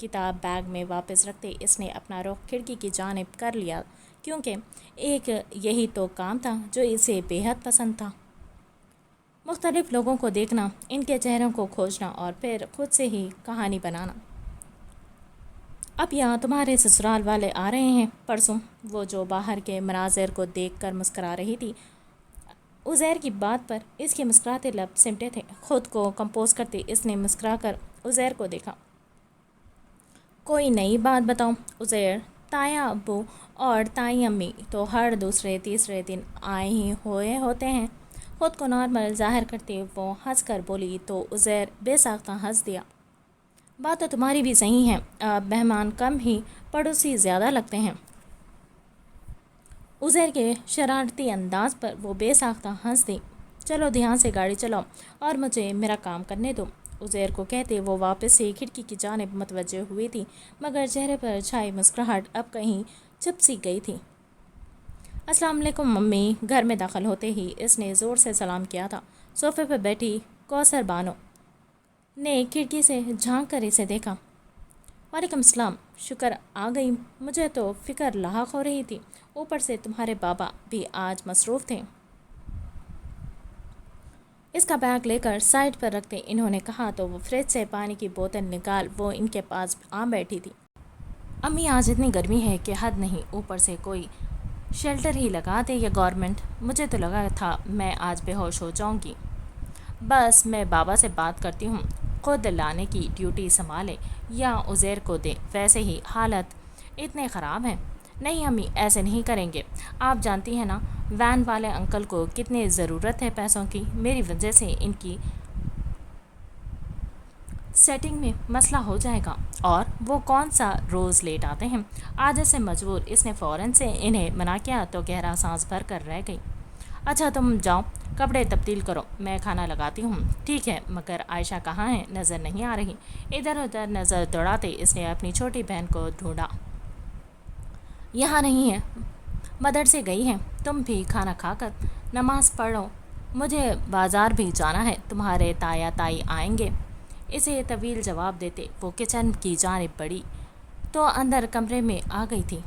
کتاب بیگ میں واپس رکھتے اس نے اپنا رخ کھڑکی کی جانب کر لیا، کیونکہ ایک یہی تو کام تھا جو اسے بے حد پسند تھا، مختلف لوگوں کو دیکھنا، ان کے چہروں کو کھوجنا اور پھر خود سے ہی کہانی بنانا۔ اب یہاں تمہارے سسرال والے آ رہے ہیں پرسوں، وہ جو باہر کے مناظر کو دیکھ کر مسکرا رہی تھی۔ عزیر کی بات پر اس کے مسکراتے لب سمٹے تھے۔ خود کو کمپوز کرتے اس نے مسکرا کر عزیر کو دیکھا۔ کوئی نئی بات بتاؤ عزیر، تایا ابو اور تائی امی تو ہر دوسرے تیسرے دن آئے ہی ہوئے ہوتے ہیں۔ خود کو نارمل ظاہر کرتے وہ ہنس کر بولی تو عزیر بے ساختہ ہنس دیا۔ بات تو تمہاری بھی صحیح ہے، اب مہمان کم ہی پڑوسی زیادہ لگتے ہیں۔ عزیر کے شرارتی انداز پر وہ بے ساختہ ہنس دی۔ چلو دھیان سے گاڑی چلاؤ اور مجھے میرا کام کرنے دو، عزیر کو کہتے وہ واپس سے کھڑکی کی جانب متوجہ ہوئی تھی، مگر چہرے پر چھائی مسکراہٹ اب کہیں چھپ سی گئی تھی۔ السلام علیکم ممی، گھر میں داخل ہوتے ہی اس نے زور سے سلام کیا تھا۔ صوفے پر بیٹھی کوثر بانو نے کھڑکی سے جھانک کر اسے دیکھا۔ وعلیکم السلام، شکر آ گئی، مجھے تو فکر لاحق ہو رہی تھی، اوپر سے تمہارے بابا بھی آج مصروف تھے۔ اس کا بیگ لے کر سائڈ پر رکھتے انہوں نے کہا تو وہ فریج سے پانی کی بوتل نکال وہ ان کے پاس آ بیٹھی تھی۔ امی آج اتنی گرمی ہے کہ حد نہیں، اوپر سے کوئی شیلٹر ہی لگا دے یہ گورنمنٹ، مجھے تو لگا تھا میں آج بے ہوش ہو جاؤں گی۔ بس میں بابا سے بات کرتی ہوں، خود لانے کی ڈیوٹی سنبھالے یا عزیر کو دے، ویسے ہی حالت اتنے خراب ہیں۔ نہیں امی ایسے نہیں کریں گے، آپ جانتی ہیں نا وین والے انکل کو کتنی ضرورت ہے پیسوں کی، میری وجہ سے ان کی سیٹنگ میں مسئلہ ہو جائے گا، اور وہ کون سا روز لیٹ آتے ہیں۔ آج سے مجبور اس نے فوراً سے انہیں منع کیا تو گہرا سانس بھر کر رہ گئی۔ اچھا تم جاؤ کپڑے تبدیل کرو، میں کھانا لگاتی ہوں۔ ٹھیک ہے، مگر عائشہ کہاں ہے؟ نظر نہیں آ رہی۔ ادھر ادھر نظر دوڑاتے اس نے اپنی چھوٹی بہن کو ڈھونڈا۔ یہاں نہیں ہے، مدرسے گئی ہے، تم بھی کھانا کھا کر نماز پڑھ لو، مجھے بازار بھی جانا ہے، تمہارے تایا تائی آئیں گے۔ اسے طویل جواب دیتے وہ کچن کی جانب بڑھی تو اندر کمرے میں آ گئی تھی۔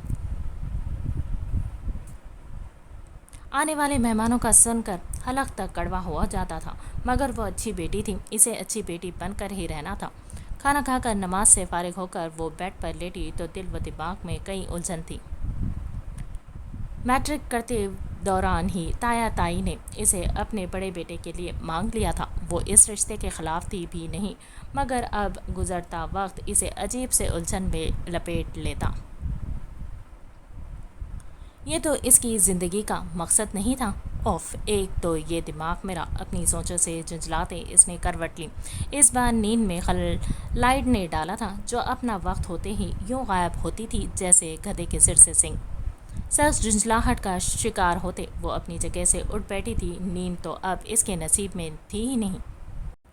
آنے والے مہمانوں کا سن کر حلق تک کڑوا ہوا جاتا تھا، مگر وہ اچھی بیٹی تھی، اسے اچھی بیٹی بن کر ہی رہنا تھا۔ کھانا کھا کر نماز سے فارغ ہو کر وہ بیڈ پر لیٹی تو دل و دماغ میں کئی الجھن تھی۔ میٹرک کرتے دوران ہی تایا تائی نے اسے اپنے بڑے بیٹے کے لیے مانگ لیا تھا۔ وہ اس رشتے کے خلاف تھی بھی نہیں، مگر اب گزرتا وقت اسے عجیب سے الجھن میں لپیٹ لیتا۔ یہ تو اس کی زندگی کا مقصد نہیں تھا۔ اوف، ایک تو یہ دماغ میرا، اپنی سوچوں سے جھنجھلاتے اس نے کروٹ لی۔ اس بار نیند میں خلل لائٹ نے ڈالا تھا، جو اپنا وقت ہوتے ہی یوں غائب ہوتی تھی جیسے گدھے کے سر سے سنگ۔ سخت جھنجھلاہٹ کا شکار ہوتے وہ اپنی جگہ سے اٹھ بیٹھی تھی۔ نیند تو اب اس کے نصیب میں تھی ہی نہیں۔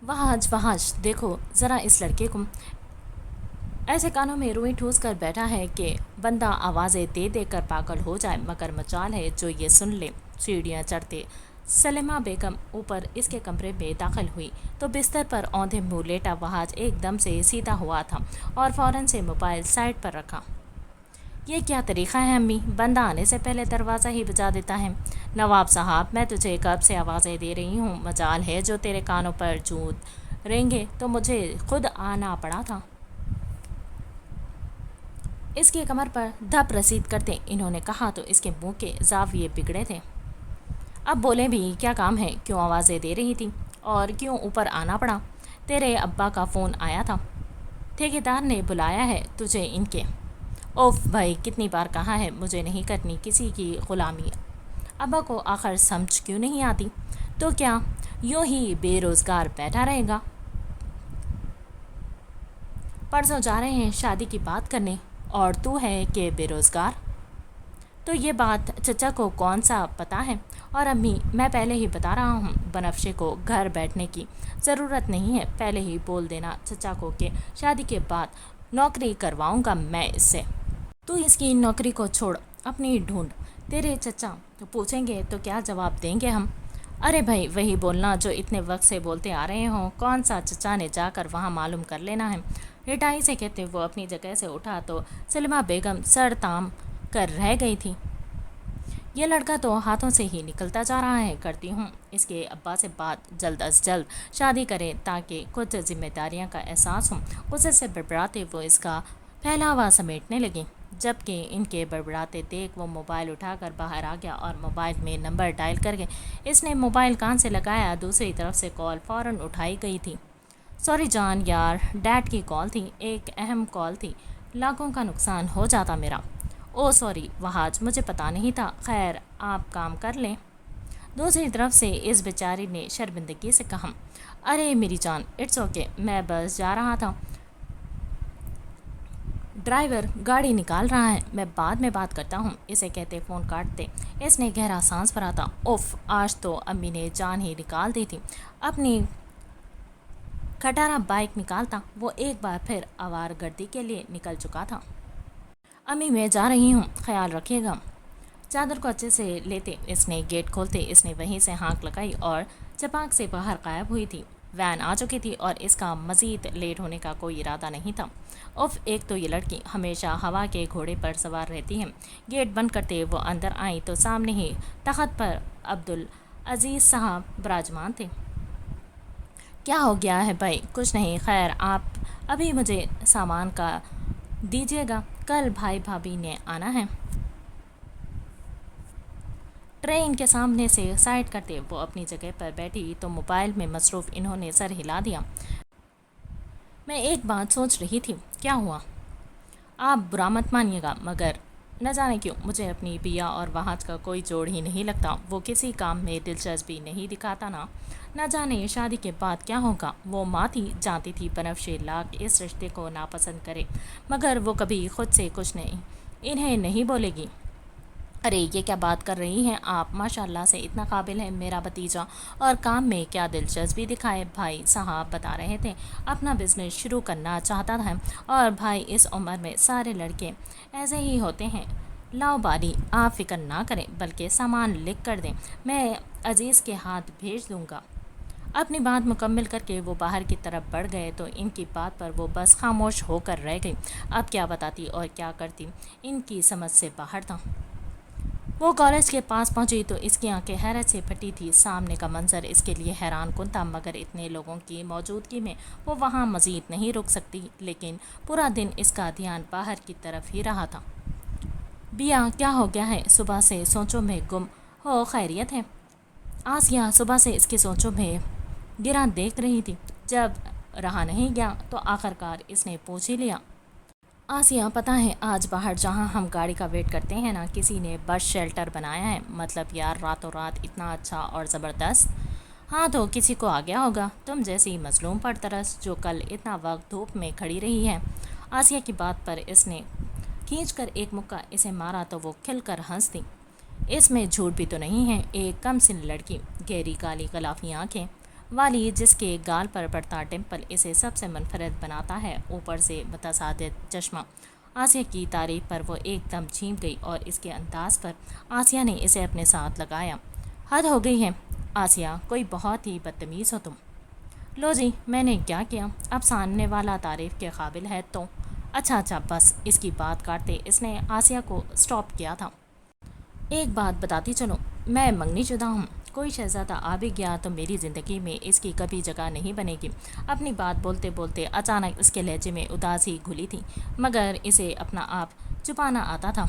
وہاج دیکھو ذرا اس لڑکے کو، ایسے کانوں میں روئی ٹھوس کر بیٹھا ہے کہ بندہ آوازیں دے دے کر پاگل ہو جائے، مگر مجال ہے جو یہ سن لے۔ سیڑھیاں چڑھتے سلیمہ بیگم اوپر اس کے کمرے میں داخل ہوئی تو بستر پر اوندھے منہ لیٹا وہاج ایک دم سے سیدھا ہوا تھا اور فوراً سے موبائل سائڈ پر رکھا۔ یہ کیا طریقہ ہے امی، بندہ آنے سے پہلے دروازہ ہی بجا دیتا ہے۔ نواب صاحب میں تجھے کب سے آوازیں دے رہی ہوں، مجال ہے جو تیرے کانوں پر جوت رینگے تو مجھے خود آنا پڑا تھا۔ اس کی کمر پر دھپ رسید کرتے انہوں نے کہا تو اس کے منہ کے زاویے بگڑے تھے۔ اب بولے بھی کیا کام ہے، کیوں آوازیں دے رہی تھی اور کیوں اوپر آنا پڑا؟ تیرے ابا کا فون آیا تھا، ٹھیکیدار نے بلایا ہے تجھے ان کے۔ اوف بھائی، کتنی بار کہا ہے مجھے نہیں کرنی کسی کی غلامی، ابا کو آخر سمجھ کیوں نہیں آتی؟ تو کیا یوں ہی بے روزگار بیٹھا رہے گا؟ پرسوں جا رہے ہیں شادی کی بات کرنے اور تو ہے کہ بے روزگار؟ تو یہ بات چچا کو کون سا پتہ ہے؟ اور امی میں پہلے ہی بتا رہا ہوں، بنفشے کو گھر بیٹھنے کی ضرورت نہیں ہے، پہلے ہی بول دینا چچا کو کہ شادی کے بعد نوکری کرواؤں گا میں اس سے۔ تو اس کی نوکری کو چھوڑ اپنی ڈھونڈ، تیرے چچا پوچھیں گے تو کیا جواب دیں گے ہم؟ ارے بھائی وہی بولنا جو اتنے وقت سے بولتے آ رہے ہوں، کون سا چچا نے جا کر وہاں معلوم کر لینا ہے۔ رٹائی سے کہتے وہ اپنی جگہ سے اٹھا تو سلمہ بیگم سر تام کر رہ گئی تھی۔ یہ لڑکا تو ہاتھوں سے ہی نکلتا جا رہا ہے، کرتی ہوں اس کے ابا سے بات، جلد از جلد شادی کرے تاکہ کچھ ذمہ داریاں کا احساس ہو۔ غصے سے بڑبڑاتے وہ اس کا پھیلاوا سمیٹنے لگی، جبکہ ان کے بڑبڑاتے دیکھ وہ موبائل اٹھا کر باہر آ گیا اور موبائل میں نمبر ڈائل کر کے اس نے موبائل کان سے لگایا۔ دوسری طرف سے کال فوراً اٹھائی گئی تھی۔ سوری جان یار، ڈیڈ کی کال تھی، ایک اہم کال تھی، لاکھوں کا نقصان ہو جاتا میرا۔ او سوری وہاج، مجھے پتہ نہیں تھا، خیر آپ کام کر لیں۔ دوسری طرف سے اس بیچاری نے شرمندگی سے کہا، ارے میری جان، اٹس اوکے، میں بس جا رہا تھا، ڈرائیور گاڑی نکال رہا ہے، میں بعد میں بات کرتا ہوں۔ اسے کہتے فون کاٹتے اس نے گہرا سانس بھرا تھا۔ اوف، آج تو امی نے جان ہی نکال دی تھی۔ اپنی کھٹارا بائک نکالتا وہ ایک بار پھر آوار گردی کے لیے نکل چکا تھا۔ امی میں جا رہی ہوں، خیال رکھیے گا۔ چادر کو اچھے سے لیتے اس نے گیٹ کھولتے اس نے وہیں سے ہانک لگائی اور چپاک سے باہر غائب ہوئی تھی۔ وین آ چکی تھی اور اس کا مزید لیٹ ہونے کا کوئی ارادہ نہیں تھا۔ اف، ایک تو یہ لڑکی ہمیشہ ہوا کے گھوڑے پر سوار رہتی ہے۔ گیٹ بند کرتے وہ اندر آئیں تو سامنے ہی تخت پر عبدالعزیز صاحب براجمان تھے۔ کیا ہو گیا ہے بھائی؟ کچھ نہیں، خیر آپ ابھی مجھے سامان کا دیجیے گا، کل بھائی بھابھی نے آنا ہے۔ ٹرین کے سامنے سے سائڈ کرتے وہ اپنی جگہ پر بیٹھی تو موبائل میں مصروف انہوں نے سر ہلا دیا۔ میں ایک بات سوچ رہی تھی۔ کیا ہوا؟ آپ برا مت مانیے گا مگر نہ جانے کیوں مجھے اپنی بیا اور وہاج کا کوئی جوڑ ہی نہیں لگتا۔ وہ کسی کام میں دلچسپی نہیں دکھاتا، نہ جانے شادی کے بعد کیا ہوگا۔ وہ ماں تھی، جانتی تھی بنفشے لاکھ اس رشتے کو ناپسند کرے مگر وہ کبھی خود سے کچھ نہیں انہیں نہیں بولے گی۔ ارے یہ کیا بات کر رہی ہیں آپ، ماشاءاللہ سے اتنا قابل ہے میرا بھتیجا، اور کام میں کیا دلچسپی دکھائے۔ بھائی صاحب بتا رہے تھے اپنا بزنس شروع کرنا چاہتا ہے، اور بھائی اس عمر میں سارے لڑکے ایسے ہی ہوتے ہیں۔ لاؤ باری، آپ فکر نہ کریں بلکہ سامان لکھ کر دیں، میں عزیز کے ہاتھ بھیج دوں گا۔ اپنی بات مکمل کر کے وہ باہر کی طرف بڑھ گئے تو ان کی بات پر وہ بس خاموش ہو کر رہ گئی۔ اب کیا بتاتی اور کیا کرتی ان کی سمجھ سے باہر تھا۔ وہ کالج کے پاس پہنچی تو اس کی آنکھیں حیرت سے پھٹی تھی۔ سامنے کا منظر اس کے لیے حیران کن تھا مگر اتنے لوگوں کی موجودگی میں وہ وہاں مزید نہیں رک سکتی، لیکن پورا دن اس کا دھیان باہر کی طرف ہی رہا تھا۔ بیا کیا ہو گیا ہے؟ صبح سے سوچوں میں گم ہو، خیریت ہے؟ آسیہ صبح سے اس کی سوچوں میں گراں دیکھ رہی تھی۔ جب رہا نہیں گیا تو آخر کار اس نے پوچھ ہی لیا۔ آسیہ پتہ ہے آج باہر جہاں ہم گاڑی کا ویٹ کرتے ہیں نا، کسی نے بس شیلٹر بنایا ہے، مطلب یار راتوں رات اتنا اچھا اور زبردست۔ ہاں تو کسی کو آ گیا ہوگا، تم جیسی مظلوم پرترس جو کل اتنا وقت دھوپ میں کھڑی رہی ہے۔ آسیہ کی بات پر اس نے کھینچ کر ایک مکہ اسے مارا تو وہ کھل کر ہنس دی۔ اس میں جھوٹ بھی تو نہیں ہے، ایک کم سن لڑکی، گہری کالی غلافی آنکھیں والی جس کے گال پر پڑتا ڈمپل اسے سب سے منفرد بناتا ہے، اوپر سے متصادق چشمہ۔ آسیہ کی تعریف پر وہ ایک دم جھیم گئی اور اس کے انداز پر آسیہ نے اسے اپنے ساتھ لگایا۔ حد ہو گئی ہے آسیہ، کوئی بہت ہی بدتمیز ہو تم۔ لو جی، میں نے کیا کیا؟ اب سامنے والا تعریف کے قابل ہے تو اچھا بس۔ اس کی بات کاٹتے اس نے آسیہ کو سٹاپ کیا تھا۔ ایک بات بتاتی چلو، میں منگنی شدہ ہوں، کوئی شہزادہ آ بھی گیا تو میری زندگی میں اس کی کبھی جگہ نہیں بنے گی۔ اپنی بات بولتے بولتے اچانک اس کے لہجے میں اداسی گھلی تھی مگر اسے اپنا آپ چھپانا آتا تھا۔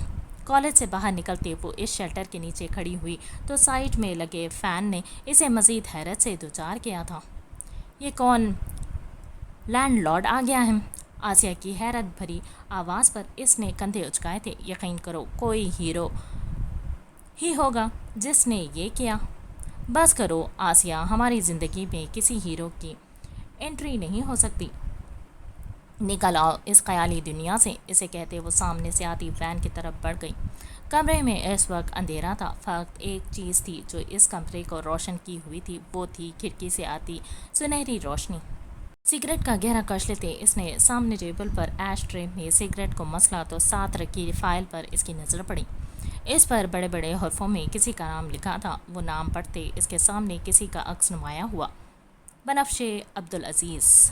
کالج سے باہر نکلتے وہ اس شیلٹر کے نیچے کھڑی ہوئی تو سائڈ میں لگے فین نے اسے مزید حیرت سے دوچار کیا تھا۔ یہ کون لینڈ لارڈ آ گیا ہے؟ آسیہ کی حیرت بھری آواز پر اس نے کندھے اچکائے تھے۔ یقین کرو کوئی ہیرو ہی ہوگا جس نے یہ کیا۔ بس کرو آسیہ، ہماری زندگی میں کسی ہیرو کی انٹری نہیں ہو سکتی، نکل آؤ اس خیالی دنیا سے۔ اسے کہتے وہ سامنے سے آتی وین کی طرف بڑھ گئی۔ کمرے میں اس وقت اندھیرا تھا، فقط ایک چیز تھی جو اس کمرے کو روشن کی ہوئی تھی، وہ تھی کھڑکی سے آتی سنہری روشنی۔ سگریٹ کا گہرا کش لیتے اس نے سامنے ٹیبل پر ایش ٹرے میں سگریٹ کو مسلا تو ساتھ رکھی فائل پر اس کی نظر پڑی۔ اس پر بڑے بڑے حرفوں میں کسی کا نام لکھا تھا۔ وہ نام پڑھتے اس کے سامنے کسی کا عکس نمایاں ہوا، بنفشے عبدالعزیز۔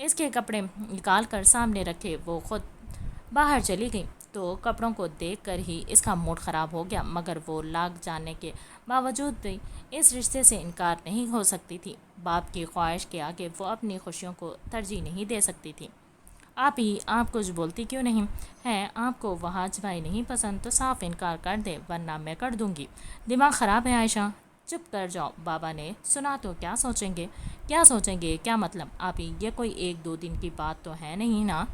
اس کے کپڑے نکال کر سامنے رکھے وہ خود باہر چلی گئی تو کپڑوں کو دیکھ کر ہی اس کا موڈ خراب ہو گیا، مگر وہ لاکھ جاننے کے باوجود بھی اس رشتے سے انکار نہیں ہو سکتی تھی۔ باپ کی خواہش کے آگے وہ اپنی خوشیوں کو ترجیح نہیں دے سکتی تھی۔ آپ کچھ بولتی کیوں نہیں ہے؟ آپ کو وہ حاج بھائی نہیں پسند تو صاف انکار کر دے، ورنہ میں کر دوں گی۔ دماغ خراب ہے عائشہ، چپ کر جاؤ، بابا نے سنا تو کیا سوچیں گے؟ کیا سوچیں گے کیا مطلب؟ یہ کوئی ایک دو دن کی بات تو ہے نہیں نا؟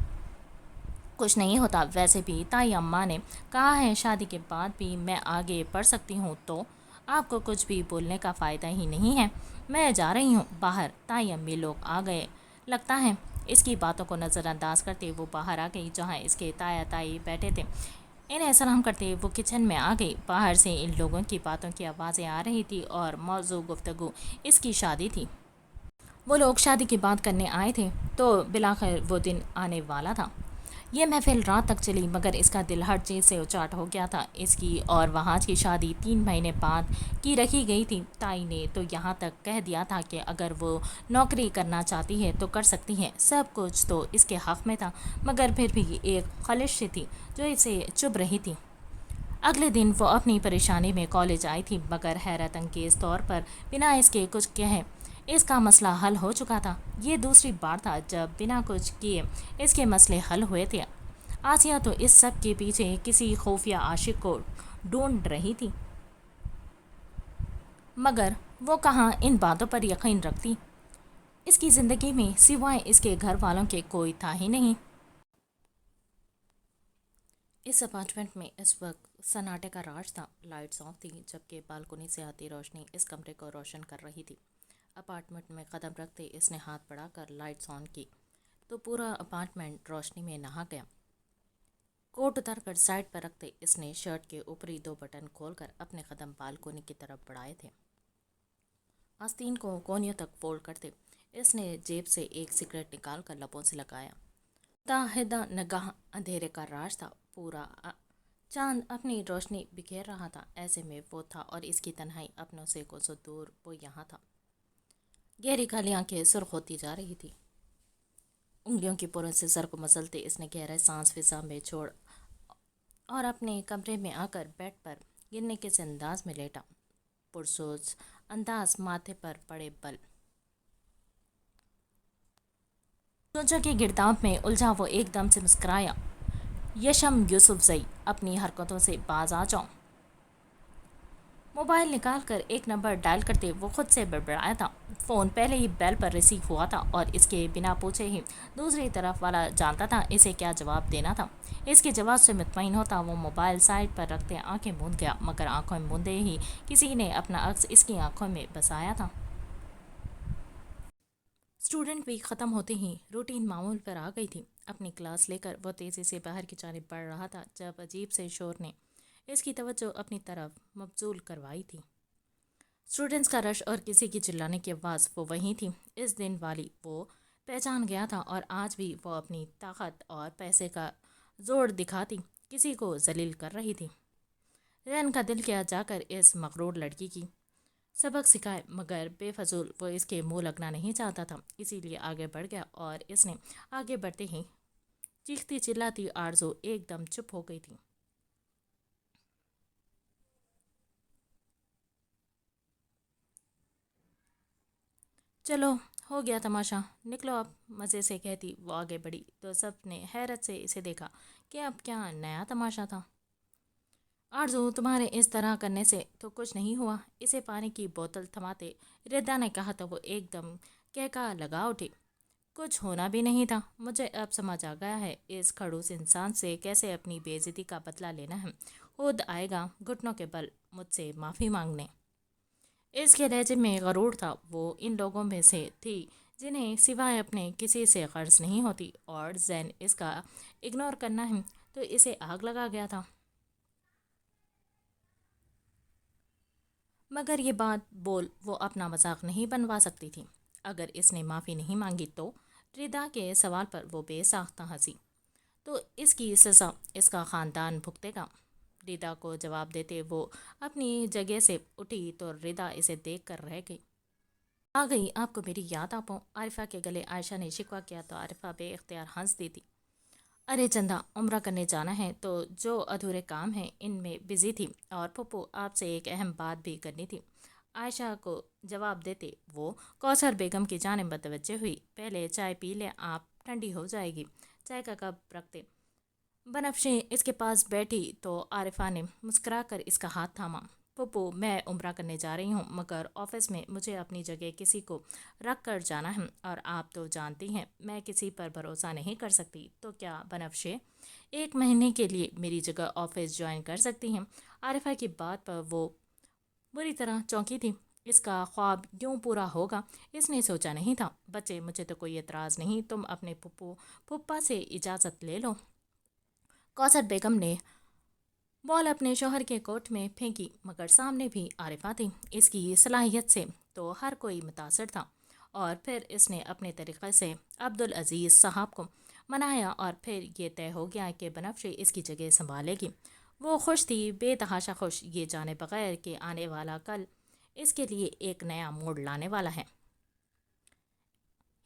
کچھ نہیں ہوتا، ویسے بھی تائی اماں نے کہا ہے شادی کے بعد بھی میں آگے بڑھ سکتی ہوں، تو آپ کو کچھ بھی بولنے کا فائدہ ہی نہیں ہے۔ میں جا رہی ہوں باہر، تائی امی لوگ آ گئے لگتا ہے۔ اس کی باتوں کو نظر انداز کرتے وہ باہر آ گئی جہاں اس کے تایا تائی بیٹھے تھے۔ انہیں سلام کرتے وہ کچن میں آ گئی۔ باہر سے ان لوگوں کی باتوں کی آوازیں آ رہی تھی اور موضوع گفتگو اس کی شادی تھی۔ وہ لوگ شادی کی بات کرنے آئے تھے تو بالآخر وہ دن آنے والا تھا۔ یہ محفل رات تک چلی مگر اس کا دل ہر چیز سے اچاٹ ہو گیا تھا۔ اس کی اور وہاں کی شادی 3 مہینے بعد کی رکھی گئی تھی۔ تائی نے تو یہاں تک کہہ دیا تھا کہ اگر وہ نوکری کرنا چاہتی ہے تو کر سکتی ہے۔ سب کچھ تو اس کے حق میں تھا، مگر پھر بھی ایک خلش تھی جو اسے چبھ رہی تھی۔ اگلے دن وہ اپنی پریشانی میں کالج آئی تھی، مگر حیرت انگیز طور پر بنا اس کے کچھ کہے اس کا مسئلہ حل ہو چکا تھا۔ یہ دوسری بار تھا جب بنا کچھ کیے اس کے مسئلے حل ہوئے تھے۔ آسیہ تو اس سب کے پیچھے کسی خفیہ عاشق کو ڈھونڈ رہی تھی، مگر وہ کہاں ان باتوں پر یقین رکھتی۔ اس کی زندگی میں سوائے اس کے گھر والوں کے کوئی تھا ہی نہیں۔ اس اپارٹمنٹ میں اس وقت سناٹے کا راج تھا۔ لائٹس آف تھی جبکہ بالکنی سے آتی روشنی اس کمرے کو روشن کر رہی تھی۔ اپارٹمنٹ میں قدم رکھتے اس نے ہاتھ بڑھا کر لائٹس آن کی تو پورا اپارٹمنٹ روشنی میں نہا گیا۔ کوٹ اتار کر سائڈ پر رکھتے اس نے شرٹ کے اوپری 2 بٹن کھول کر اپنے قدم بالکنی کی طرف بڑھائے تھے۔ آستین کو کونیوں تک فولڈ کرتے اس نے جیب سے ایک سگریٹ نکال کر لبوں سے لگایا۔ متحدہ نگاہ اندھیرے کا راج تھا۔ پورا چاند اپنی روشنی بکھیر رہا تھا، ایسے میں وہ تھا اور اس کی تنہائی اپنوں سے کوسوں دور وہ یہاں تھا۔ گہری کالی آنکھیں سرخ ہوتی جا رہی تھی۔ انگلیوں کی پوروں سے سر کو مسلتے اس نے گہرا سانس فضا میں چھوڑ اور اپنے کمرے میں آ کر بیڈ پر گرنے کے انداز میں لیٹا۔ پرسوز انداز، ماتھے پر پڑے بل، سوچوں کے گرداب میں الجھا وہ ایک دم سے مسکرایا۔ یشم یوسف زئی، اپنی حرکتوں سے باز آ جاؤ۔ موبائل نکال کر ایک نمبر ڈائل کرتے وہ خود سے بڑبڑایا تھا۔ فون پہلے ہی بیل پر ریسیو ہوا تھا اور اس کے بنا پوچھے ہی دوسری طرف والا جانتا تھا اسے کیا جواب دینا تھا۔ اس کے جواب سے مطمئن ہوتا وہ موبائل سائڈ پر رکھتے آنکھیں موند گیا، مگر آنکھوں موندے ہی کسی نے اپنا عکس اس کی آنکھوں میں بسایا تھا۔ اسٹوڈنٹ ویک ختم ہوتے ہی روٹین معمول پر آ گئی تھی۔ اپنی کلاس لے کر وہ تیزی سے باہر کی جانب بڑھ رہا تھا جب عجیب سے شور نے اس کی توجہ اپنی طرف مبذول کروائی تھی۔ اسٹوڈنٹس کا رش اور کسی کی چلانے کی آواز وہ وہیں تھی۔ اس دن والی وہ پہچان گیا تھا اور آج بھی وہ اپنی طاقت اور پیسے کا زور دکھاتی کسی کو ذلیل کر رہی تھی۔ رین کا دل کیا جا کر اس مغرور لڑکی کی سبق سکھائے، مگر بے فضول وہ اس کے منہ لگنا نہیں چاہتا تھا، اسی لیے آگے بڑھ گیا اور اس نے آگے بڑھتے ہی چیختی چلاتی آرزو ایک دم چپ ہو گئی تھی۔ چلو ہو گیا تماشا، نکلو اب، مزے سے کہتی وہ آگے بڑھی تو سب نے حیرت سے اسے دیکھا کہ اب کیا نیا تماشا تھا۔ آرزو، تمہارے اس طرح کرنے سے تو کچھ نہیں ہوا، اسے پانی کی بوتل تھماتے ردا نے کہا تو وہ ایک دم کہکا لگا اٹھی۔ کچھ ہونا بھی نہیں تھا، مجھے اب سمجھ آ گیا ہے اس کھڑوس انسان سے کیسے اپنی بے عزتی کا بدلہ لینا ہے۔ خود آئے گا گھٹنوں کے بل مجھ سے معافی مانگنے۔ اس کے لہجے میں غرور تھا۔ وہ ان لوگوں میں سے تھی جنہیں سوائے اپنے کسی سے غرض نہیں ہوتی، اور ذہن اس کا اگنور کرنا ہے تو اسے آگ لگا گیا تھا۔ مگر یہ بات بول وہ اپنا مذاق نہیں بنوا سکتی تھی۔ اگر اس نے معافی نہیں مانگی تو ردا کے سوال پر وہ بے ساختہ ہنسی، تو اس کی سزا اس کا خاندان بھگتے گا۔ ردا کو جواب دیتے وہ اپنی جگہ سے اٹھی تو ردا اسے دیکھ کر رہ گئی۔ آ گئی آپ کو میری یاد آپ عارفہ کے گلے عائشہ نے شکوہ کیا تو عارفہ بے اختیار ہنس دی تھی۔ ارے چندہ، عمرہ کرنے جانا ہے تو جو ادھورے کام ہیں ان میں بزی تھی، اور پھپھو آپ سے ایک اہم بات بھی کرنی تھی۔ عائشہ کو جواب دیتے وہ کوثر بیگم کی جانب متوجہ ہوئی۔ پہلے چائے پی لیں آپ، ٹھنڈی ہو جائے گی۔ چائے کا کپ رکھتے بنفشی اس کے پاس بیٹھی تو عارفہ نے مسکرا کر اس کا ہاتھ تھاما۔ پھپھو، میں عمرہ کرنے جا رہی ہوں، مگر آفس میں مجھے اپنی جگہ کسی کو رکھ کر جانا ہے، اور آپ تو جانتی ہیں میں کسی پر بھروسہ نہیں کر سکتی۔ تو کیا بنفشے 1 مہینے کے لیے میری جگہ آفس جوائن کر سکتی ہیں؟ عارفہ کی بات پر وہ بری طرح چونکی تھی۔ اس کا خواب یوں پورا ہوگا اس نے سوچا نہیں تھا۔ بچے، مجھے تو کوئی اعتراض نہیں، تم اپنے پھپھا سے اجازت لے لو۔ کوثر بیگم نے بال اپنے شوہر کے کوٹ میں پھینکی، مگر سامنے بھی عارفہ تھی۔ اس کی صلاحیت سے تو ہر کوئی متاثر تھا، اور پھر اس نے اپنے طریقے سے عبدالعزیز صاحب کو منایا، اور پھر یہ طے ہو گیا کہ بنفشی اس کی جگہ سنبھالے گی۔ وہ خوش تھی، بے تحاشا خوش، یہ جانے بغیر کہ آنے والا کل اس کے لیے ایک نیا موڑ لانے والا ہے۔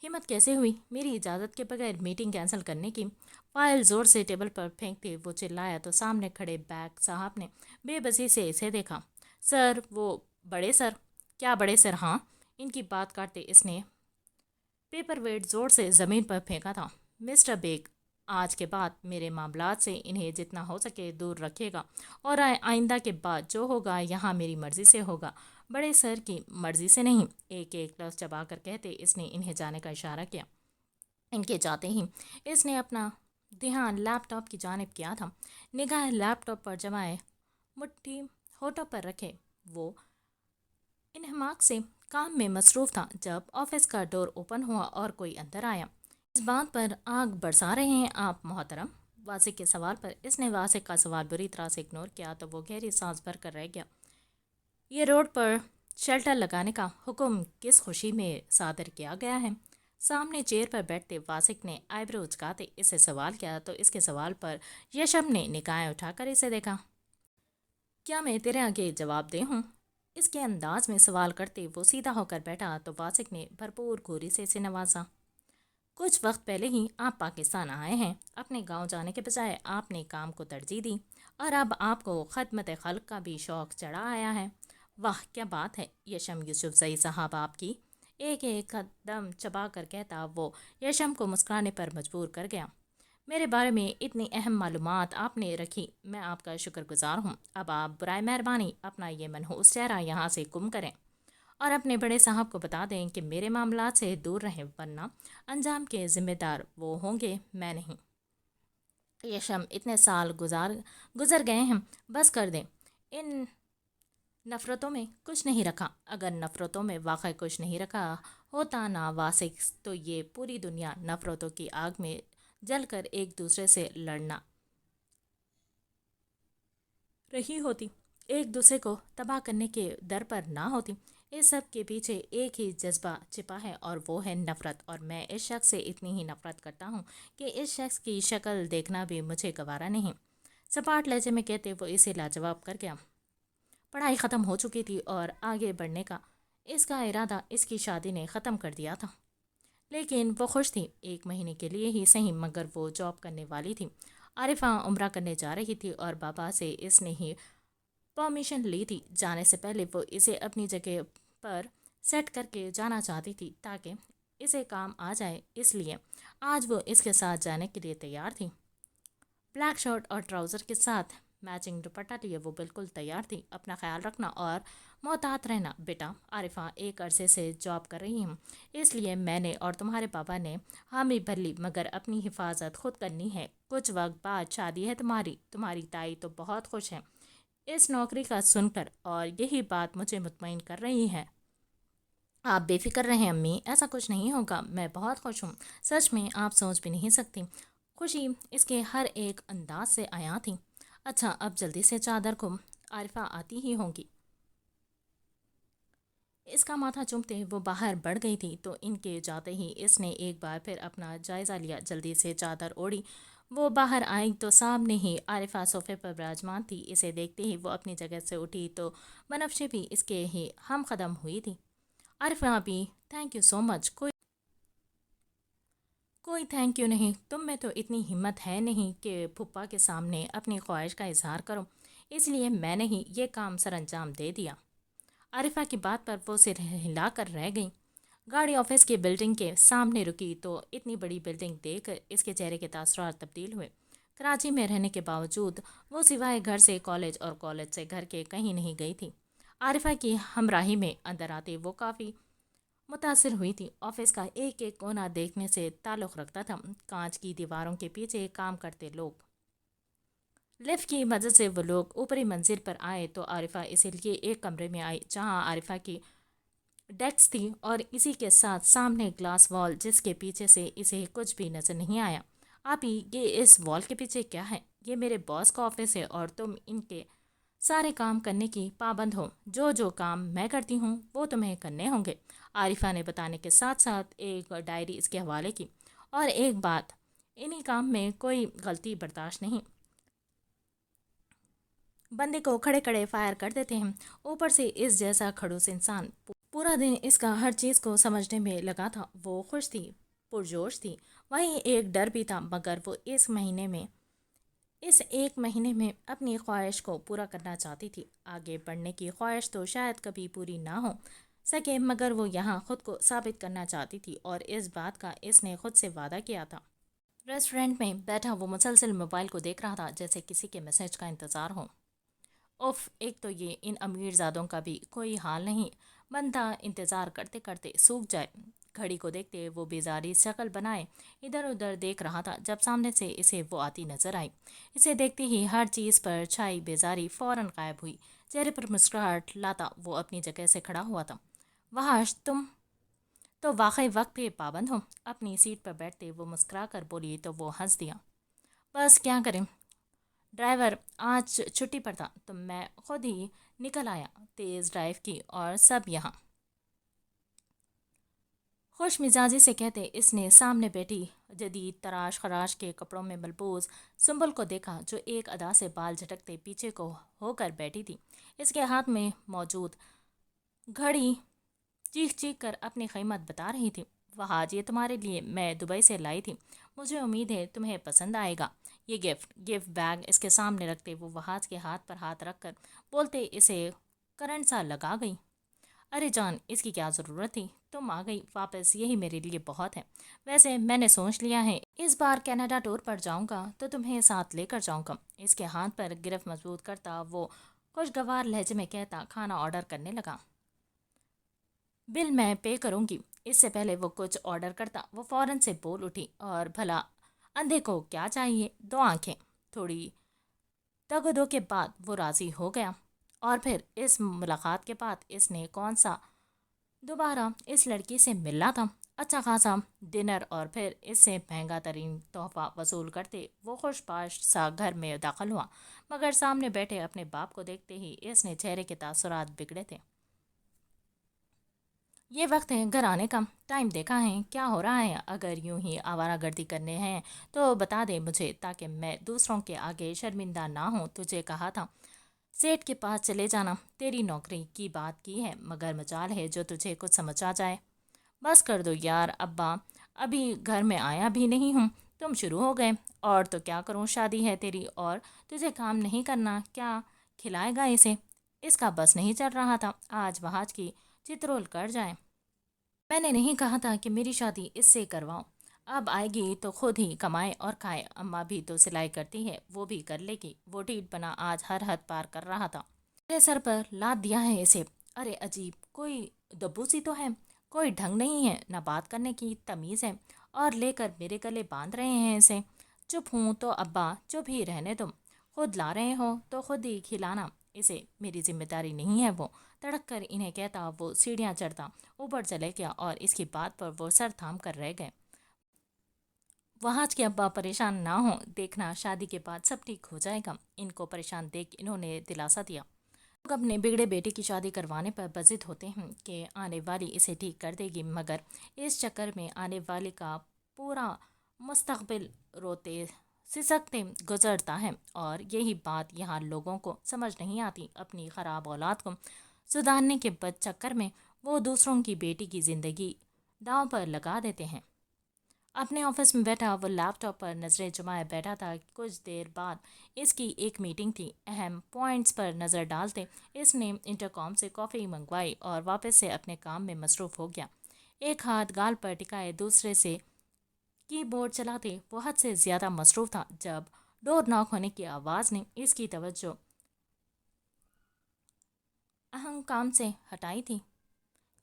ہمت کیسے ہوئی میری اجازت کے بغیر میٹنگ کینسل کرنے کی؟ فائل زور سے ٹیبل پر پھینکتے وہ چلایا تو سامنے کھڑے بیگ صاحب نے بے بسی سے اسے دیکھا۔ سر، وہ بڑے سر؟ کیا بڑے سر؟ ہاں۔ ان کی بات کاٹتے اس نے پیپر ویٹ زور سے زمین پر پھینکا تھا۔ مسٹر بیگ، آج کے بعد میرے معاملات سے انہیں جتنا ہو سکے دور رکھے گا، اور آئندہ کے بعد جو ہوگا یہاں میری مرضی سے ہوگا، بڑے سر کی مرضی سے نہیں۔ ایک ایک لفظ چبا کر کہتے اس نے انہیں جانے کا اشارہ کیا۔ ان کے جاتے ہی اس نے اپنا دھیان لیپ ٹاپ کی جانب کیا تھا۔ نگاہ لیپ ٹاپ پر جمائے مٹھی ہونٹوں پر رکھے وہ انہماک سے کام میں مصروف تھا، جب آفس کا ڈور اوپن ہوا اور کوئی اندر آیا۔ اس بات پر آگ برسا رہے ہیں آپ محترم؟ واسق کے سوال پر اس نے واسق کا سوال بری طرح سے اگنور کیا تو وہ گہری سانس بھر کر رہ گیا۔ یہ روڈ پر شیلٹر لگانے کا حکم کس خوشی میں صادر کیا گیا ہے؟ سامنے چیئر پر بیٹھتے واسق نے آئی برو اچکاتے اس سے سوال کیا تو اس کے سوال پر یشم نے نگاہیں اٹھا کر اسے دیکھا۔ کیا میں تیرے آگے جواب دہ ہوں؟ اس کے انداز میں سوال کرتے وہ سیدھا ہو کر بیٹھا تو واسق نے بھرپور گوری سے اسے نوازا۔ کچھ وقت پہلے ہی آپ پاکستان آئے ہیں، اپنے گاؤں جانے کے بجائے آپ نے کام کو ترجیح دی، اور اب آپ کو خدمت خلق کا بھی شوق چڑھا آیا ہے۔ واہ، کیا بات ہے یشم یوسف زئی صاحب آپ کی! ایک ایک قدم چبا کر کہتا وہ یشم کو مسکرانے پر مجبور کر گیا۔ میرے بارے میں اتنی اہم معلومات آپ نے رکھی، میں آپ کا شکر گزار ہوں۔ اب آپ برائے مہربانی اپنا یہ منحوس چہرہ یہاں سے گم کریں، اور اپنے بڑے صاحب کو بتا دیں کہ میرے معاملات سے دور رہیں، ورنہ انجام کے ذمہ دار وہ ہوں گے، میں نہیں۔ یشم، اتنے سال گزر گئے ہیں، بس کر دیں۔ ان نفرتوں میں کچھ نہیں رکھا۔ اگر نفرتوں میں واقعی کچھ نہیں رکھا ہوتا نا واسق، تو یہ پوری دنیا نفرتوں کی آگ میں جل کر ایک دوسرے سے لڑنا رہی ہوتی، ایک دوسرے کو تباہ کرنے کے در پر نہ ہوتی۔ اس سب کے پیچھے ایک ہی جذبہ چھپا ہے، اور وہ ہے نفرت، اور میں اس شخص سے اتنی ہی نفرت کرتا ہوں کہ اس شخص کی شکل دیکھنا بھی مجھے گوارا نہیں۔ سپاٹ لہجے میں کہتے وہ اسے لاجواب کر گیا۔ پڑھائی ختم ہو چکی تھی اور آگے بڑھنے کا اس کا ارادہ اس کی شادی نے ختم کر دیا تھا، لیکن وہ خوش تھی، 1 مہینے کے لیے ہی صحیح، مگر وہ جاب کرنے والی تھی۔ عارفہ عمرہ کرنے جا رہی تھی اور بابا سے اس نے ہی پرمیشن لی تھی۔ جانے سے پہلے وہ اسے اپنی جگہ پر سیٹ کر کے جانا چاہتی تھی تاکہ اسے کام آ جائے، اس لیے آج وہ اس کے ساتھ جانے کے لیے تیار تھی۔ بلیک شرٹ اور ٹراؤزر کے ساتھ میچنگ دوپٹہ لیے وہ بالکل تیار تھی۔ اپنا خیال رکھنا اور محتاط رہنا بیٹا، عارفہ ایک عرصے سے جاب کر رہی ہوں، اس لیے میں نے اور تمہارے بابا نے حامی بھر لی، مگر اپنی حفاظت خود کرنی ہے۔ کچھ وقت بعد شادی ہے تمہاری تائی تو بہت خوش ہے اس نوکری کا سن کر، اور یہی بات مجھے مطمئن کر رہی ہے۔ آپ بے فکر رہیں امی، ایسا کچھ نہیں ہوگا، میں بہت خوش ہوں، سچ میں آپ سوچ بھی نہیں سکتی۔ خوشی اس کے ہر ایک انداز سے عیاں تھی۔ اچھا، اب جلدی سے چادر کو، عارفہ آتی ہی ہوگی۔ اس کا ماتھا چومتے وہ باہر بڑھ گئی تھی تو ان کے جاتے ہی اس نے ایک بار پھر اپنا جائزہ لیا، جلدی سے چادر اوڑھی۔ وہ باہر آئی تو سامنے ہی عارفہ صوفے پر براجمان تھی۔ اسے دیکھتے ہی وہ اپنی جگہ سے اٹھی تو بنفشی بھی اس کے ہی ہم قدم ہوئی تھی۔ عارفہ بھی تھینک یو سو مچ، کوئی تھینک یو نہیں، تم میں تو اتنی ہمت ہے نہیں کہ پھپھا کے سامنے اپنی خواہش کا اظہار کرو، اس لیے میں نے ہی یہ کام سر انجام دے دیا۔ عارفہ کی بات پر وہ سر ہلا کر رہ گئی۔ گاڑی آفس کی بلڈنگ کے سامنے رکی تو اتنی بڑی بلڈنگ دیکھ کر اس کے چہرے کے تاثرات تبدیل ہوئے۔ کراچی میں رہنے کے باوجود وہ سوائے گھر سے کالج اور کالج سے گھر کے کہیں نہیں گئی تھی۔ عارفہ کی ہمراہی میں اندر آتے وہ کافی متاثر ہوئی تھی۔ آفس کا ایک ایک کونا دیکھنے سے تعلق رکھتا تھا، کانچ کی دیواروں کے پیچھے کام کرتے لوگ۔ لفٹ کی مدد سے وہ لوگ اوپری منزل پر آئے تو عارفہ اسی لیے ایک کمرے میں آئی جہاں عارفہ کی ڈیسک تھی اور اسی کے ساتھ سامنے گلاس وال جس کے پیچھے سے اسے کچھ بھی نظر نہیں آیا۔ آپ ہی یہ اس وال کے پیچھے کیا ہے؟ یہ میرے باس کا آفس ہے اور تم ان کے سارے کام کرنے کی پابند ہو۔ جو کام میں کرتی ہوں وہ تمہیں کرنے ہوں گے۔ عارفہ نے بتانے کے ساتھ ساتھ ایک ڈائری اس کے حوالے کی۔ اور ایک بات، انہی کام میں کوئی غلطی برداشت نہیں، بندے کو کھڑے کھڑے فائر کر دیتے ہیں، اوپر سے اس جیسا کھڑوس انسان۔ پورا دن اس کا ہر چیز کو سمجھنے میں لگا تھا۔ وہ خوش تھی، پرجوش تھی، وہیں ایک ڈر بھی تھا، مگر وہ اس ایک مہینے میں اپنی خواہش کو پورا کرنا چاہتی تھی۔ آگے بڑھنے کی خواہش تو شاید کبھی پوری نہ ہو سکے، مگر وہ یہاں خود کو ثابت کرنا چاہتی تھی اور اس بات کا اس نے خود سے وعدہ کیا تھا۔ ریسٹورنٹ میں بیٹھا وہ مسلسل موبائل کو دیکھ رہا تھا جیسے کسی کے میسج کا انتظار ہو۔ اف، ایک تو یہ ان امیر زادوں کا بھی کوئی حال نہیں، بندہ انتظار کرتے کرتے سوکھ جائے۔ گھڑی کو دیکھتے وہ بیزاری شکل بنائے ادھر ادھر دیکھ رہا تھا جب سامنے سے اسے وہ آتی نظر آئی۔ اسے دیکھتے ہی ہر چیز پر چھائی بیزاری فوراً غائب ہوئی، چہرے پر مسکراہٹ لاتا وہ اپنی جگہ سے کھڑا ہوا تھا۔ وحش، تم تو واقعی وقت کے پابند ہو۔ اپنی سیٹ پر بیٹھتے وہ مسکرا کر بولی تو وہ ہنس دیا۔ بس کیا کریں، ڈرائیور آج چھٹی پر تھا تو میں خود ہی نکل آیا، تیز ڈرائیو کی اور سب یہاں۔ خوش مزاجی سے کہتے اس نے سامنے بیٹھی جدید تراش خراش کے کپڑوں میں ملبوس سنبل کو دیکھا جو ایک ادا سے بال جھٹکتے پیچھے کو ہو کر بیٹھی تھی۔ اس کے ہاتھ میں موجود گھڑی چیخ چیخ کر اپنی قیمت بتا رہی تھی۔ وحاج، یہ تمہارے لیے میں دبئی سے لائی تھی، مجھے امید ہے تمہیں پسند آئے گا۔ یہ گفٹ بیگ اس کے سامنے رکھتے وہ وحاج کے ہاتھ پر ہاتھ رکھ کر بولتے اسے کرنٹ سا لگا گئی۔ ارے جان، اس کی کیا ضرورت تھی، تم آ گئی واپس، یہی میرے لیے بہت ہے۔ ویسے میں نے سوچ لیا ہے اس بار کینیڈا ٹور پر جاؤں گا تو تمہیں ساتھ لے کر جاؤں گا۔ اس کے ہاتھ پر گرفت مضبوط کرتا وہ خوشگوار لہجے میں کہتا کھانا آرڈر کرنے لگا۔ بل میں پے کروں گی۔ اس سے پہلے وہ کچھ آرڈر کرتا وہ فوراً سے بول اٹھی، اور بھلا اندھے کو کیا چاہیے، دو آنکھیں۔ تھوڑی تگ و دو کے بعد وہ راضی ہو گیا، اور پھر اس ملاقات کے بعد اس نے کون سا دوبارہ اس لڑکی سے ملنا تھا۔ اچھا خاصا ڈنر اور پھر اس سے مہنگا ترین تحفہ وصول کرتے وہ خوش پاش سا گھر میں داخل ہوا، مگر سامنے بیٹھے اپنے باپ کو دیکھتے ہی اس نے چہرے کے تاثرات بگڑے تھے۔ یہ وقت ہے گھر آنے کا، ٹائم دیکھا ہے کیا ہو رہا ہے؟ اگر یوں ہی آوارہ گردی کرنے ہیں تو بتا دے مجھے تاکہ میں دوسروں کے آگے شرمندہ نہ ہوں۔ تجھے کہا تھا سیٹ کے پاس چلے جانا، تیری نوکری کی بات کی ہے، مگر مجال ہے جو تجھے کچھ سمجھ آ جائے۔ بس کر دو یار، ابا ابھی گھر میں آیا بھی نہیں ہوں، تم شروع ہو گئے۔ اور تو کیا کروں، شادی ہے تیری اور تجھے کام نہیں کرنا، کیا کھلائے گا اسے؟ اس کا بس نہیں چل رہا تھا آج وہاج کی چترول کر جائے۔ میں نے نہیں کہا تھا کہ میری شادی اس سے کرواؤ، اب آئے گی تو خود ہی کمائے اور کھائے، اماں بھی تو سلائی کرتی ہے، وہ بھی کر لے گی۔ وہ ڈھیٹ بنا آج ہر حد پار کر رہا تھا۔ میرے سر پر لاد دیا ہے اسے، ارے عجیب کوئی دبو سی تو ہے، کوئی ڈھنگ نہیں ہے، نہ بات کرنے کی تمیز ہے، اور لے کر میرے گلے باندھ رہے ہیں اسے۔ چپ ہوں تو ابا چپ ہی رہنے تم، خود لا رہے ہو تو خود ہی کھلانا اسے، میری ذمہ داری نہیں ہے وہ۔ تڑک کر انہیں کہتا وہ سیڑھیاں چڑھتا اوپر چلے گیا، اور اس کی بات پر وہ سر تھام کر رہ گئے۔ وہاج کے ابا پریشان نہ ہوں، دیکھنا شادی کے بعد سب ٹھیک ہو جائے گا۔ ان کو پریشان دیکھ انہوں نے دلاسا دیا۔ لوگ اپنے بگڑے بیٹے کی شادی کروانے پر بضد ہوتے ہیں کہ آنے والی اسے ٹھیک کر دے گی، مگر اس چکر میں آنے والی کا پورا مستقبل روتے سسکتے گزرتا ہے، اور یہی بات یہاں لوگوں کو سمجھ نہیں آتی۔ اپنی خراب اولاد کو سدھارنے کے چکر میں وہ دوسروں کی بیٹی کی زندگی داؤں پر لگا دیتے ہیں۔ اپنے آفس میں بیٹھا وہ لیپ ٹاپ پر نظریں جمائے بیٹھا تھا۔ کچھ دیر بعد اس کی ایک میٹنگ تھی۔ اہم پوائنٹس پر نظر ڈالتے اس نے انٹرکام سے کافی منگوائی اور واپس سے اپنے کام میں مصروف ہو گیا۔ ایک ہاتھ گال پر ٹکائے دوسرے سے کی بورڈ چلاتے وہ حد سے زیادہ مصروف تھا جب ڈور ناک ہونے کی آواز نے اس کی توجہ اہم کام سے ہٹائی تھی۔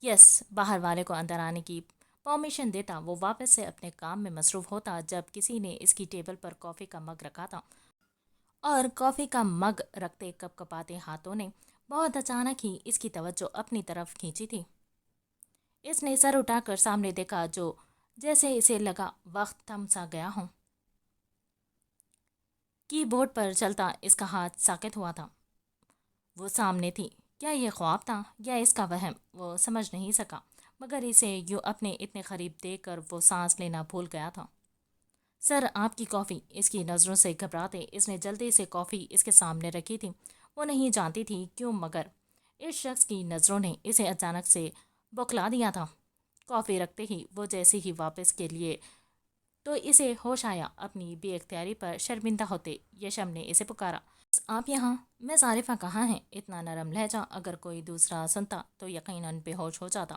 یس، باہر والے کو اندر آنے کی پرمیشن دیتا وہ واپس سے اپنے کام میں مصروف ہوتا جب کسی نے اس کی ٹیبل پر کافی کا مگ رکھا تھا اور کافی کا مگ رکھتے کپ کپاتے ہاتھوں نے بہت اچانک ہی اس کی توجہ اپنی طرف کھینچی تھی۔ اس نے سر اٹھا کر سامنے دیکھا جو جیسے اسے لگا وقت تھم سا گیا ہوں۔ کی بورڈ پر چلتا اس کا ہاتھ ساکت ہوا تھا۔ وہ سامنے تھی۔ کیا یہ خواب تھا یا اس کا وہم؟ وہ سمجھ نہیں سکا، مگر اسے یوں اپنے اتنے قریب دیکھ کر وہ سانس لینا بھول گیا تھا۔ سر، آپ کی کافی۔ اس کی نظروں سے گھبراتے اس نے جلدی سے کافی اس کے سامنے رکھی تھی۔ وہ نہیں جانتی تھی کیوں، مگر اس شخص کی نظروں نے اسے اچانک سے بوکھلا دیا تھا۔ کافی رکھتے ہی وہ جیسے ہی واپس کے لیے تو اسے ہوش آیا۔ اپنی بے اختیاری پر شرمندہ ہوتے یشم نے اسے پکارا، آپ یہاں؟ مس عارفہ کہاں ہیں؟ اتنا نرم لہجہ اگر کوئی دوسرا سنتا تو یقیناً بے ہوش ہو جاتا۔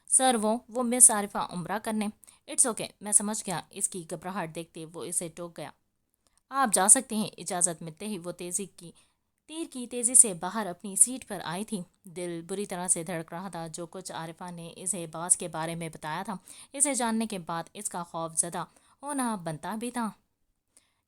سر، وہ مس عارفہ عمرہ کرنے۔ اٹس اوکے، میں سمجھ گیا۔ اس کی گھبراہٹ دیکھتے وہ اسے ٹوک گیا۔ آپ جا سکتے ہیں۔ اجازت ملتے ہی وہ تیر کی تیزی سے باہر اپنی سیٹ پر آئی تھی۔ دل بری طرح سے دھڑک رہا تھا۔ جو کچھ عارفہ نے اسے باس کے بارے میں بتایا تھا، اسے جاننے کے بعد اس کا خوف زدہ ہونا بنتا بھی تھا۔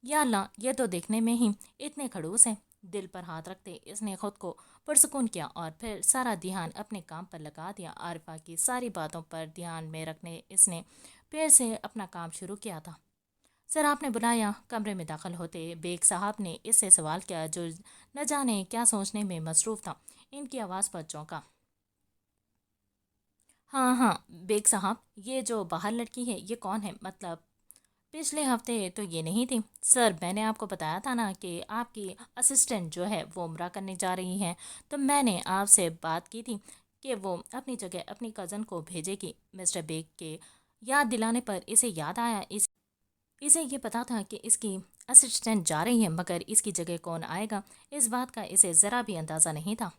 یا اللہ، یہ تو دیکھنے میں ہی اتنے کھڑوس ہیں۔ دل پر ہاتھ رکھتے اس نے خود کو پرسکون کیا اور پھر سارا دھیان اپنے کام پر لگا دیا۔ عارفہ کی ساری باتوں پر دھیان میں رکھنے اس نے پھر سے اپنا کام شروع کیا تھا۔ سر، آپ نے بلایا؟ کمرے میں داخل ہوتے بیگ صاحب نے اس سے سوال کیا جو نہ جانے کیا سوچنے میں مصروف تھا۔ ان کی آواز پر چونکا۔ ہاں بیگ صاحب، یہ جو باہر لڑکی ہے یہ کون ہے؟ مطلب پچھلے ہفتے تو یہ نہیں تھی۔ سر، میں نے آپ کو بتایا تھا نا کہ آپ کی اسسٹنٹ جو ہے وہ عمرہ کرنے جا رہی ہیں، تو میں نے آپ سے بات کی تھی کہ وہ اپنی جگہ اپنی کزن کو بھیجے گی۔ مسٹر بیگ کے یاد دلانے پر اسے یاد آیا اسے یہ پتا تھا کہ اس کی اسسٹنٹ جا رہی ہے، مگر اس کی جگہ کون آئے گا اس بات کا اسے ذرا بھی اندازہ نہیں تھا۔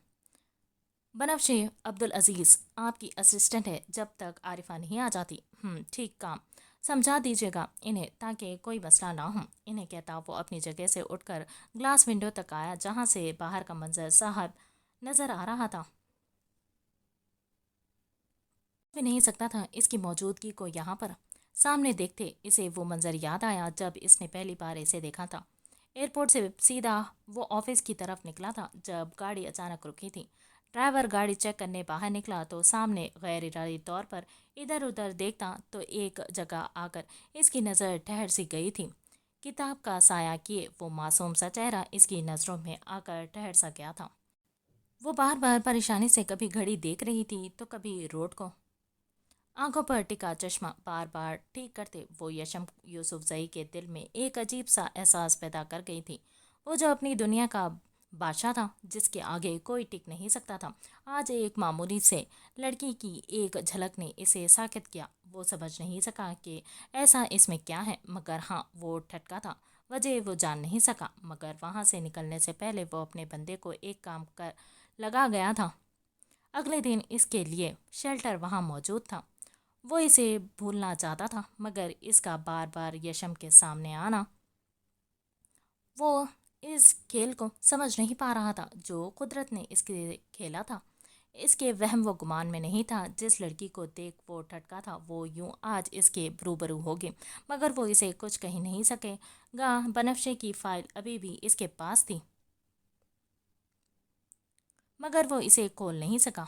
بنفشے عبدالعزیز آپ کی اسسٹنٹ ہے جب تک عارفہ نہیں آ جاتی۔ ٹھیک، کام سمجھا دیجیے گا انہیں تاکہ کوئی مسئلہ نہ ہو۔ انہیں کہتا وہ اپنی جگہ سے اٹھ کر گلاس ونڈو تک آیا جہاں سے باہر کا منظر صاحب نظر آ رہا تھا۔ بھی نہیں سکتا تھا اس کی موجودگی کو یہاں پر۔ سامنے دیکھتے اسے وہ منظر یاد آیا جب اس نے پہلی بار اسے دیکھا تھا۔ ایئرپورٹ سے سیدھا وہ آفس کی طرف نکلا تھا جب گاڑی اچانک رکی تھی۔ ڈرائیور گاڑی چیک کرنے باہر نکلا تو سامنے غیر ارادی طور پر ادھر ادھر دیکھتا تو ایک جگہ آ کر اس کی نظر ٹھہر سی گئی تھی۔ کتاب کا سایہ کیے وہ معصوم سا چہرہ اس کی نظروں میں آ کر ٹھہر سا گیا تھا۔ وہ بار بار پریشانی سے کبھی گھڑی دیکھ رہی تھی تو کبھی روڈ کو۔ آنکھوں پر ٹکا چشمہ بار بار ٹھیک کرتے وہ یشم یوسف زئی کے دل میں ایک عجیب سا احساس پیدا کر گئی تھی۔ وہ جو اپنی دنیا کا بادشاہ تھا، جس کے آگے کوئی ٹک نہیں سکتا تھا، آج ایک معمولی سے لڑکی کی ایک جھلک نے اسے ساکت کیا۔ وہ سمجھ نہیں سکا کہ ایسا اس میں کیا ہے، مگر ہاں وہ ٹھٹکا تھا۔ وجہ وہ جان نہیں سکا، مگر وہاں سے نکلنے سے پہلے وہ اپنے بندے کو ایک کام کر لگا گیا تھا۔ اگلے دن اس کے لیے شیلٹر وہاں موجود تھا۔ وہ اسے بھولنا چاہتا تھا، مگر اس کا بار بار یشم کے سامنے آنا، وہ اس کھیل کو سمجھ نہیں پا رہا تھا جو قدرت نے اس کے کھیلا تھا۔ اس کے وہم و گمان میں نہیں تھا۔ جس لڑکی کو دیکھ وہ ٹھٹکا تھا وہ یوں آج اس کے روبرو ہوگی، مگر وہ اسے کچھ کہہ نہیں سکے گا۔ بنفشے کی فائل ابھی بھی اس کے پاس تھی، مگر وہ اسے کھول نہیں سکا۔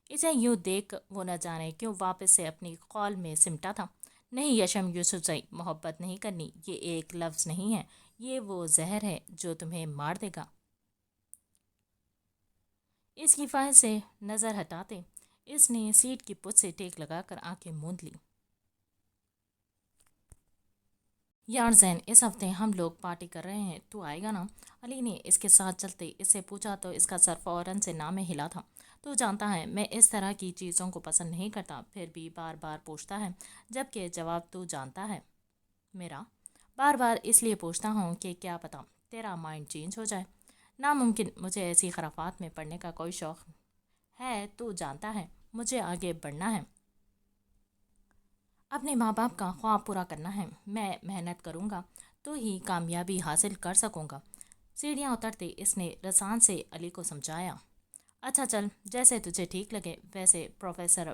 اسے یوں دیکھ وہ نہ جانے کیوں واپس سے اپنی قول میں سمٹا تھا۔ نہیں یشم یوسف زئی، محبت نہیں کرنی یہ ایک لفظ نہیں ہے، یہ وہ زہر ہے جو تمہیں مار دے گا۔ اس کی فائل سے نظر ہٹاتے اس نے سیٹ کی پشت سے ٹیک لگا کر آنکھیں موند لی۔ یار زین، اس ہفتے ہم لوگ پارٹی کر رہے ہیں، تو آئے گا نا؟ علی نے اس کے ساتھ چلتے اس سے پوچھا تو اس کا سر فوراً سے نہ میں ہلا تھا۔ تو جانتا ہے میں اس طرح کی چیزوں کو پسند نہیں کرتا، پھر بھی بار بار پوچھتا ہے، جبکہ جواب تو جانتا ہے میرا۔ بار بار اس لیے پوچھتا ہوں کہ کیا پتا تیرا مائنڈ چینج ہو جائے۔ ناممکن، مجھے ایسی خرافات میں پڑھنے کا کوئی شوق ہے، تو جانتا ہے مجھے آگے بڑھنا ہے، اپنے ماں باپ کا خواب پورا کرنا ہے۔ میں محنت کروں گا تو ہی کامیابی حاصل کر سکوں گا۔ سیڑھیاں اترتے اس نے رسان سے علی کو سمجھایا، اچھا چل، جیسے تجھے ٹھیک لگے ویسے۔ پروفیسر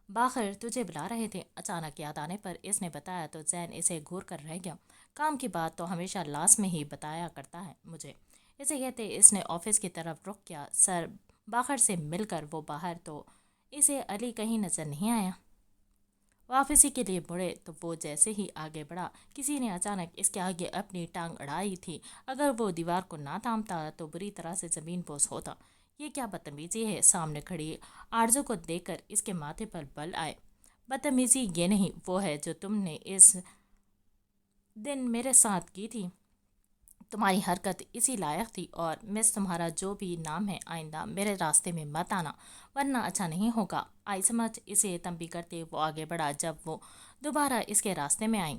باخر تجھے بلا رہے تھے۔ اچانک یاد آنے پر اس نے بتایا تو زین اسے گھور کر رہ گیا۔ کام کی بات تو ہمیشہ لاسٹ میں ہی بتایا کرتا ہے مجھے۔ اسے کہتے اس نے آفس کی طرف رخ کیا۔ سر باخر سے مل کر وہ باہر تو اسے علی کہیں نظر نہیں آیا۔ واپسی کے لیے مڑے تو وہ جیسے ہی آگے بڑھا، کسی نے اچانک اس کے آگے اپنی ٹانگ اڑائی تھی۔ اگر وہ دیوار کو نہ تھامتا تو بری طرح سے زمین بوس ہوتا۔ یہ کیا بدتمیزی ہے؟ سامنے کھڑی آرزو کو دیکھ کر اس کے ماتھے پر بل آئے۔ بدتمیزی یہ نہیں، وہ ہے جو تم نے اس دن میرے ساتھ کی تھی۔ تمہاری حرکت اسی لائق تھی، اور مس تمہارا جو بھی نام ہے، آئندہ میرے راستے میں مت آنا، ورنہ اچھا نہیں ہوگا۔ آئی سمجھ؟ اسے تنبیہ کرتے وہ آگے بڑھا۔ جب وہ دوبارہ اس کے راستے میں آئیں،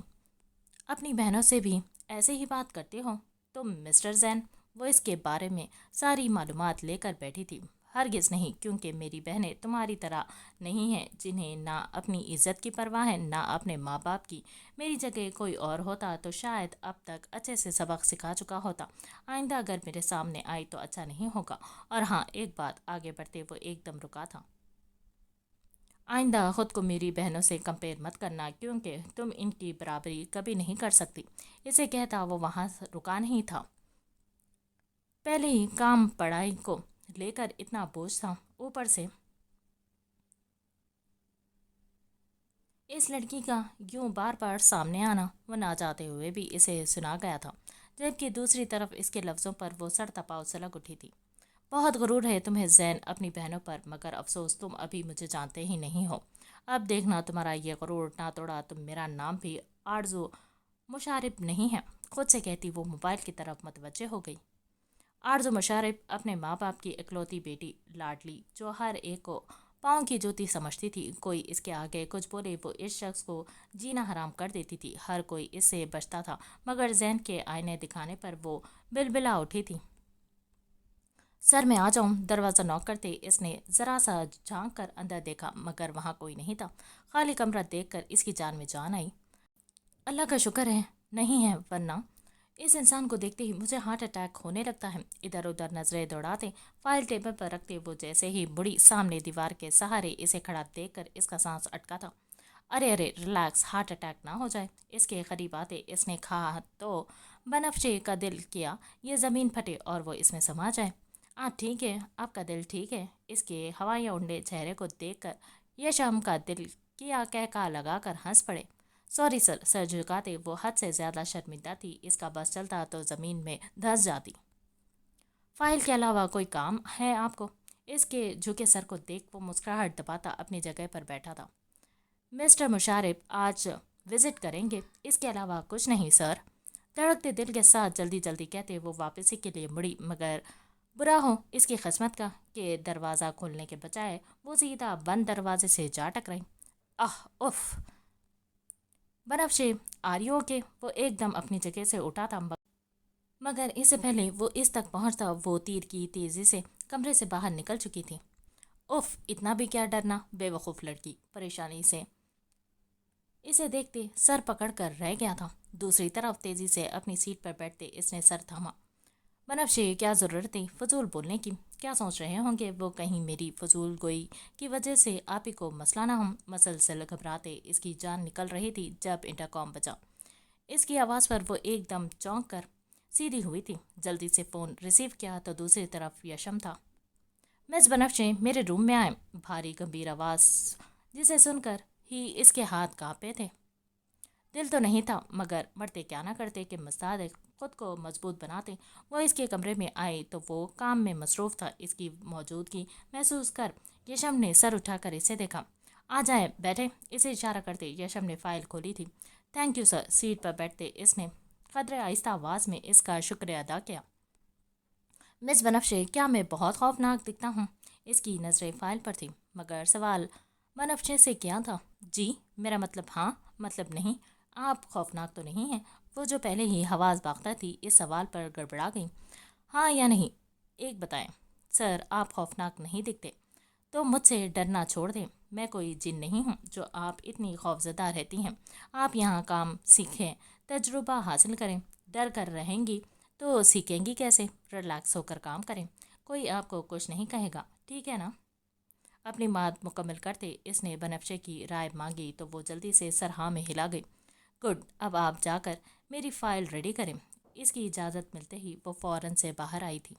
اپنی بہنوں سے بھی ایسے ہی بات کرتے ہو تم مسٹر زین؟ وہ اس کے بارے میں ساری معلومات لے کر بیٹھی تھی۔ ہرگز نہیں، کیونکہ میری بہنیں تمہاری طرح نہیں ہیں، جنہیں نہ اپنی عزت کی پرواہ ہے نہ اپنے ماں باپ کی۔ میری جگہ کوئی اور ہوتا تو شاید اب تک اچھے سے سبق سکھا چکا ہوتا۔ آئندہ اگر میرے سامنے آئی تو اچھا نہیں ہوگا۔ اور ہاں، ایک بات، آگے بڑھتے وہ ایک دم رکا تھا، آئندہ خود کو میری بہنوں سے کمپیئر مت کرنا، کیونکہ تم ان کی برابری کبھی نہیں کر سکتی۔ اسے کہتا وہ وہاں رکا نہیں تھا۔ پہلے ہی کام پڑھائی کو لے کر اتنا بوجھ تھا، اوپر سے اس لڑکی کا یوں بار بار سامنے آنا۔ وہ نہ چاہتے ہوئے بھی اسے سنا گیا تھا، جبکہ دوسری طرف اس کے لفظوں پر وہ سر تپاؤ سلگ اٹھی تھی۔ بہت غرور ہے تمہیں زین اپنی بہنوں پر، مگر افسوس تم ابھی مجھے جانتے ہی نہیں ہو۔ اب دیکھنا تمہارا یہ غرور نہ توڑا تو میرا نام بھی آرزو مشارف نہیں ہے۔ خود سے کہتی وہ موبائل کی طرف متوجہ ہو گئی۔ آرزو مشارف اپنے ماں باپ کی اکلوتی بیٹی، لاڈلی، جو ہر ایک کو پاؤں کی جوتی سمجھتی تھی۔ کوئی اس کے آگے کچھ بولے وہ اس شخص کو جینا حرام کر دیتی تھی۔ ہر کوئی اس سے بچتا تھا، مگر زین کے آئینے دکھانے پر وہ بلبلا اٹھی تھی۔ سر میں آ جاؤں؟ دروازہ نوک کرتے اس نے ذرا سا جھانک کر اندر دیکھا، مگر وہاں کوئی نہیں تھا۔ خالی کمرہ دیکھ کر اس کی جان میں جان آئی۔ اللہ کا شکر ہے نہیں ہے، ورنہ اس انسان کو دیکھتے ہی مجھے ہارٹ اٹیک ہونے لگتا ہے۔ ادھر ادھر نظریں دوڑاتے فائل ٹیبل پر رکھتے وہ جیسے ہی بڑی سامنے دیوار کے سہارے اسے کھڑا دیکھ کر اس کا سانس اٹکا تھا۔ ارے ارے ریلیکس، ہارٹ اٹیک نہ ہو جائے۔ اس کے قریب آتے اس نے کہا تو بنفشے کا دل کیا یہ زمین پھٹے اور وہ اس میں سما جائے۔ ٹھیک ہے، آپ کا دل ٹھیک ہے۔ اس کے ہوائی اونڈے چہرے کو دیکھ کر یشم کا دل کیا کہکا لگا کر ہنس پڑے۔ سوری سر، سر جھکاتے وہ حد سے زیادہ شرمندہ تھی۔ اس کا بس چلتا تو زمین میں دھس جاتی۔ فائل کے علاوہ کوئی کام ہے آپ کو؟ اس کے جھکے سر کو دیکھ وہ مسکراہٹ دباتا اپنی جگہ پر بیٹھا تھا۔ مسٹر مشارف آج وزٹ کریں گے؟ اس کے علاوہ کچھ نہیں سر۔ دھڑکتے دل کے ساتھ جلدی جلدی کہتے وہ واپسی کے لیے مڑی، مگر برا ہو اس کی قسمت کا کہ دروازہ کھولنے کے بجائے وہ سیدھا بند دروازے سے جا ٹکرائی۔ اف! بنفشے، آر یو اوکے؟ وہ ایک دم اپنی جگہ سے اٹھا تھا، مگر اس سے پہلے وہ اس تک پہنچتا وہ تیر کی تیزی سے کمرے سے باہر نکل چکی تھی۔ اف! اتنا بھی کیا ڈرنا، بے وقوف لڑکی، پریشانی سے اسے دیکھتے سر پکڑ کر رہ گیا تھا۔ دوسری طرف تیزی سے اپنی سیٹ پر بیٹھتے اس نے سر تھاما۔ بنفشے، کیا ضرورت تھی فضول بولنے کی؟ کیا سوچ رہے ہوں گے وہ کہیں میری فضول گوئی کی وجہ سے آپ ہی کو مسئلہ نہ ہو؟ مسلسل گھبراتے اس کی جان نکل رہی تھی جب انٹرکام بجا۔ اس کی آواز پر وہ ایک دم چونک کر سیدھی ہوئی تھی۔ جلدی سے فون ریسیو کیا تو دوسری طرف یشم تھا۔ مس بنفشے، میرے روم میں آئیں۔ بھاری گمبھیر آواز جسے سن کر ہی اس کے ہاتھ کانپے تھے۔ دل تو نہیں تھا، مگر مرتے کیا نہ کرتے کہ مستعد خود کو مضبوط بناتے۔ وہ اس کے کمرے میں آئے تو وہ کام میں مصروف تھا۔ اس کی موجودگی محسوس کر یشم نے سر اٹھا کر اسے دیکھا۔ آ جائیں، بیٹھے، اسے اشارہ کرتے یشم نے فائل کھولی تھی۔ Thank you sir. سیٹ پر بیٹھتے اس نے قدرے آہستہ آواز میں اس کا شکریہ ادا کیا۔ مس بنفشے، کیا میں بہت خوفناک دکھتا ہوں؟ اس کی نظریں فائل پر تھیں، مگر سوال بنفشے سے کیا تھا؟ جی، میرا مطلب ہاں، مطلب نہیں، آپ خوفناک تو نہیں ہیں؟ وہ جو پہلے ہی حواس باختہ تھی اس سوال پر گڑبڑا گئی۔ ہاں یا نہیں، ایک بتائیں۔ سر، آپ خوفناک نہیں دکھتے۔ تو مجھ سے ڈرنا چھوڑ دیں، میں کوئی جن نہیں ہوں جو آپ اتنی خوفزدہ رہتی ہیں۔ آپ یہاں کام سیکھیں، تجربہ حاصل کریں۔ ڈر کر رہیں گی تو سیکھیں گی کیسے؟ ریلیکس ہو کر کام کریں، کوئی آپ کو کچھ نہیں کہے گا، ٹھیک ہے نا؟ اپنی بات مکمل کرتے اس نے بنفشے کی رائے مانگی تو وہ جلدی سے سر ہاں میں ہلا گئی۔ گڈ، اب آپ جا کر میری فائل ریڈی کریں۔ اس کی اجازت ملتے ہی وہ فوراً سے باہر آئی تھی،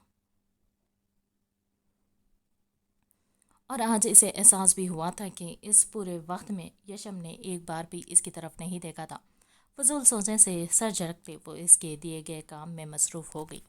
اور آج اسے احساس بھی ہوا تھا کہ اس پورے وقت میں یشم نے ایک بار بھی اس کی طرف نہیں دیکھا تھا۔ فضول سوچنے سے سر جھٹکتے وہ اس کے دیے گئے کام میں مصروف ہو گئی۔